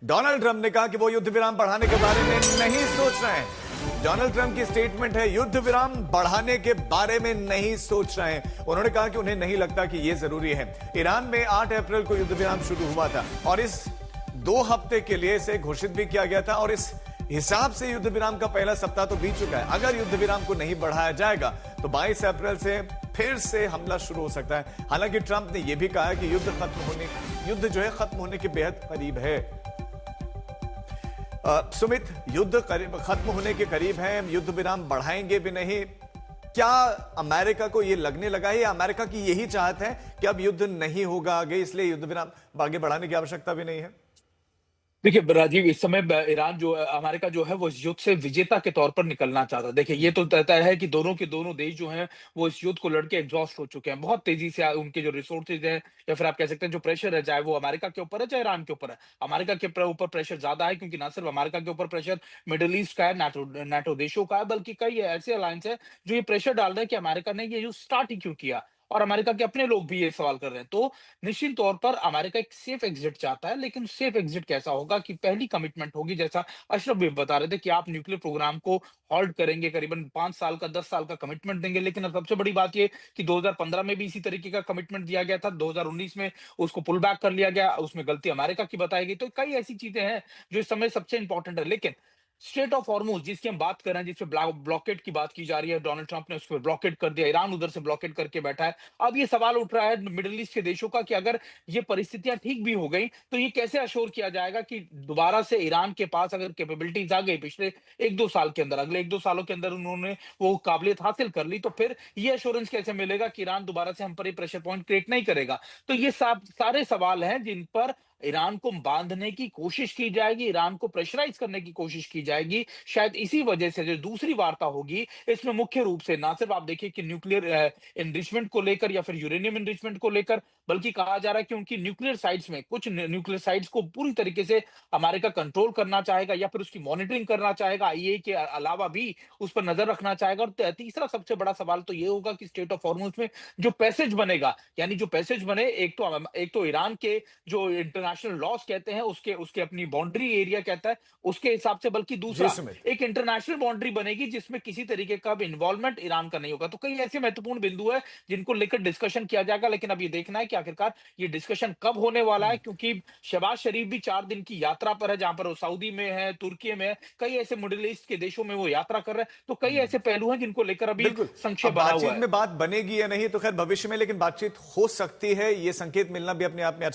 Donald Trump ने कहा कि वो युद्ध विराम बढ़ाने के बारे में नहीं सोच रहे हैं। डोनाल्ड ट्रंप की स्टेटमेंट है, युद्ध विराम बढ़ाने के बारे में नहीं सोच रहे हैं। उन्होंने कहा कि उन्हें नहीं लगता कि यह जरूरी है। ईरान में 8 अप्रैल को युद्ध विराम शुरू हुआ था और इस 2 हफ्ते के लिए इसे घोषित भी किया गया था और इस हिसाब से युद्ध विराम का पहला सप्ताह तो बीत चुका है। अगर युद्ध विराम को नहीं बढ़ाया जाएगा तो 22 अप्रैल से फिर से हमला शुरू हो सकता है। हालांकि ट्रंप ने यह भी कहा है कि युद्ध जो है खत्म होने के बेहद करीब है। सुमित, युद्ध खत्म होने के करीब है, युद्ध विराम बढ़ाएंगे भी नहीं। क्या अमेरिका को यह लगने लगा है या अमेरिका की यही चाहत है कि अब युद्ध नहीं होगा आगे, इसलिए युद्ध विराम आगे बढ़ाने की आवश्यकता भी नहीं है? देखिए राजीव, इस समय ईरान जो अमेरिका जो है वो इस युद्ध से विजेता के तौर पर निकलना चाहता है। देखिए ये तो तय है कि दोनों के दोनों देश जो हैं वो इस युद्ध को लड़के एग्जॉस्ट हो चुके हैं। बहुत तेजी से उनके जो रिसोर्सेज हैं या फिर आप कह सकते हैं जो प्रेशर है, चाहे वो अमेरिका के ऊपर है चाहे ईरान के ऊपर है। अमेरिका के ऊपर प्रेशर ज्यादा है क्योंकि ना सिर्फ अमेरिका के ऊपर प्रेशर मिडिल ईस्ट का है, नाटो देशों का है, बल्कि कई ऐसे अलायंस है जो ये प्रेशर डाल रहे हैं कि अमेरिका ने ये युद्ध स्टार्ट ही क्यों किया। और अमेरिका के अपने लोग भी ये सवाल कर रहे हैं। तो निश्चित तौर पर अमेरिका एक सेफ एग्जिट चाहता है, लेकिन सेफ एग्जिट कैसा होगा कि पहली कमिटमेंट होगी, जैसा अशरफ भी बता रहे थे कि आप न्यूक्लियर प्रोग्राम को हॉल्ट करेंगे, करीबन 5 साल का 10 साल का कमिटमेंट देंगे। लेकिन अब सबसे बड़ी बात ये कि 2015 में भी इसी तरीके का कमिटमेंट दिया गया था, 2019 में उसको पुल बैक कर लिया गया, उसमें गलती अमेरिका की बताई गई। तो कई ऐसी चीजें हैं जो इस समय सबसे इंपॉर्टेंट है। लेकिन स्ट्रेट ऑफ हॉर्मुज जिसकी हम बात कर रहे हैं, जिसपे ब्लॉकेट की बात की जा रही है, डोनाल्ड ट्रंप ने उस पर ब्लॉकेट कर दिया, ईरान उधर से ब्लॉकेट करके बैठा है। अब ये सवाल उठ रहा है मिडिल ईस्ट के देशों का कि अगर ये परिस्थितियां ठीक भी हो गई तो ये कैसे अश्योर किया जाएगा कि दोबारा से ईरान के पास अगर कैपेबिलिटीज आ गई पिछले 1-2 साल के अंदर, अगले 1-2 सालों के अंदर उन्होंने वो काबिलियत हासिल कर ली, तो फिर ये अश्योरेंस कैसे मिलेगा कि ईरान दोबारा से हम पर प्रेशर पॉइंट क्रिएट नहीं करेगा। तो ये सारे सवाल हैं जिन पर ईरान को बांधने की कोशिश की जाएगी, ईरान को प्रेशराइज करने की कोशिश की जाएगी। शायद इसी वजह से जो दूसरी वार्ता होगी इसमें मुख्य रूप से ना सिर्फ आप देखिए कि न्यूक्लियर एनरिचमेंट को लेकर या फिर यूरेनियम एनरिचमेंट को लेकर, बल्कि कहा जा रहा है कि उनकी न्यूक्लियर साइट्स में कुछ न्यूक्लियर साइट्स को पूरी तरीके से अमेरिका कंट्रोल करना चाहेगा या फिर उसकी मॉनिटरिंग करना चाहेगा, आईएई के अलावा भी उस पर नजर रखना चाहेगा। और तीसरा सबसे बड़ा सवाल तो ये होगा कि स्टेट ऑफ हॉर्मुज में जो पैसेज बनेगा, यानी जो पैसेज बने, एक तो ईरान के जो इंटरनेशनल लॉज कहते हैं उसके उसके अपनी बाउंड्री एरिया कहता है उसके हिसाब से, बल्कि जी दूसरा सुमित। एक इंटरनेशनल बाउंड्री बनेगी जिसमें किसी तरीके का भी इन्वॉल्वमेंट ईरान का नहीं होगा। तो कई ऐसे महत्वपूर्ण बिंदु है जिनको लेकर डिस्कशन किया जाएगा। लेकिन अब ये देखना है कि आखिरकार ये डिस्कशन कब होने वाला है, क्योंकि शहबाज शरीफ भी 4 दिन की यात्रा पर है, जहां पर वो सऊदी में है, तुर्की में है, कई ऐसे मिडिल ईस्ट के देशों में वो यात्रा कर रहे हैं। तो कई ऐसे पहलू हैं जिनको लेकर अभी बिल्कुल। संक्षेप अब बना हुआ बातचीत है। में बात बनेगी या नहीं तो खैर भविष्य में, लेकिन बातचीत हो सकती है, ये संकेत मिलना भी अपने आप में अच्छा।